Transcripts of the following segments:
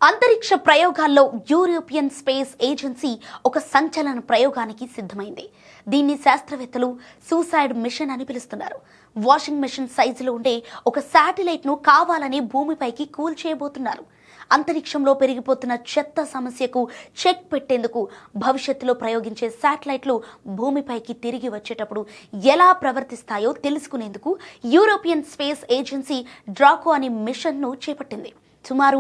అంతరిక్ష ప్రయోగాల్లో European space agency ఒక సంచలన ప్రయోగానికి సిద్ధమైంది. దీన్ని శాస్త్రవేత్తలు సూసైడ్ మిషన్ అని పిలుస్తున్నారు. వాషింగ్ మిషన్ సైజులో ఉండే ఒక శాటిలైట్ను కావాలని భూమిపైకి కూల్చేయబోతున్నారు. అంతరిక్షంలో పెరిగిపోతున్న చెత్త సమస్యకు చెక్ పెట్టేందుకు భవిష్యత్తులో ప్రయోగించే శాటిలైట్లు భూమిపైకి తిరిగి వచ్చేటప్పుడు ఎలా ప్రవర్తిస్తాయో తెలుసుకునేందుకు యూరోపియన్ స్పేస్ ఏజెన్సీ డ్రాకో అనే మిషన్ను చేపట్టింది. సుమారు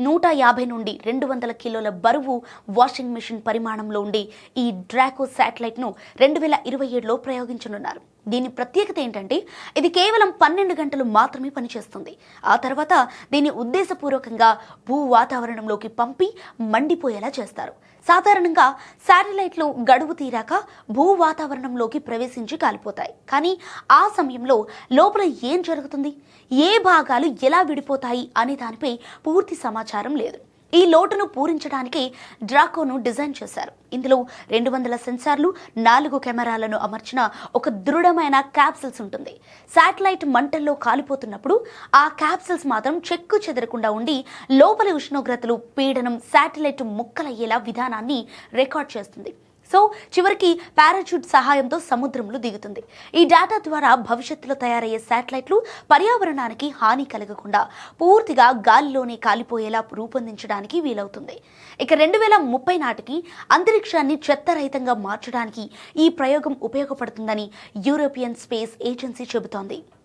150 నుండి 200 కిలోల బరువు వాషింగ్ మిషన్ పరిమాణంలో ఉండే ఈ డ్రాకో శాటిలైట్ను 2027లో ప్రయోగించనున్నారు. దీని ప్రత్యేకత ఏంటంటే ఇది కేవలం 12 గంటలు మాత్రమే పనిచేస్తుంది. ఆ తర్వాత దీన్ని ఉద్దేశపూర్వకంగా భూ వాతావరణంలోకి పంపి మండిపోయేలా చేస్తారు. సాధారణంగా శాటిలైట్లు గడువు తీరాక భూ వాతావరణంలోకి ప్రవేశించి కాలిపోతాయి. కానీ ఆ సమయంలో లోపల ఏం జరుగుతుంది, ఏ భాగాలు ఎలా విడిపోతాయి అనే దానిపై పూర్తి సమాచారం లేదు. ఈ లోటును పూరించడానికి డ్రాకోను డిజైన్ చేశారు. ఇందులో 200 సెన్సార్లు, 4 కెమెరాలను అమర్చిన ఒక దృఢమైన క్యాప్సిల్స్ ఉంటుంది. శాటిలైట్ మంటల్లో కాలిపోతున్నప్పుడు ఆ క్యాప్సిల్స్ మాత్రం చెక్కు చెదరకుండా ఉండి లోపలి ఉష్ణోగ్రతలు, పీడనం శాటిలైట్ ముక్కలయ్యేలా విధానాన్ని రికార్డ్ చేస్తుంది. సో చివరికి పారాచూట్ సహాయంతో సముద్రంలో దిగుతుంది. ఈ డేటా ద్వారా భవిష్యత్తులో తయారయ్యే శాటిలైట్లు పర్యావరణానికి హాని కలగకుండా పూర్తిగా గాలిలోనే కాలిపోయేలా రూపొందించడానికి వీలవుతుంది. ఇక 2030 నాటికి అంతరిక్షాన్ని చెత్తరహితంగా మార్చడానికి ఈ ప్రయోగం ఉపయోగపడుతుందని యూరోపియన్ స్పేస్ ఏజెన్సీ చెబుతోంది.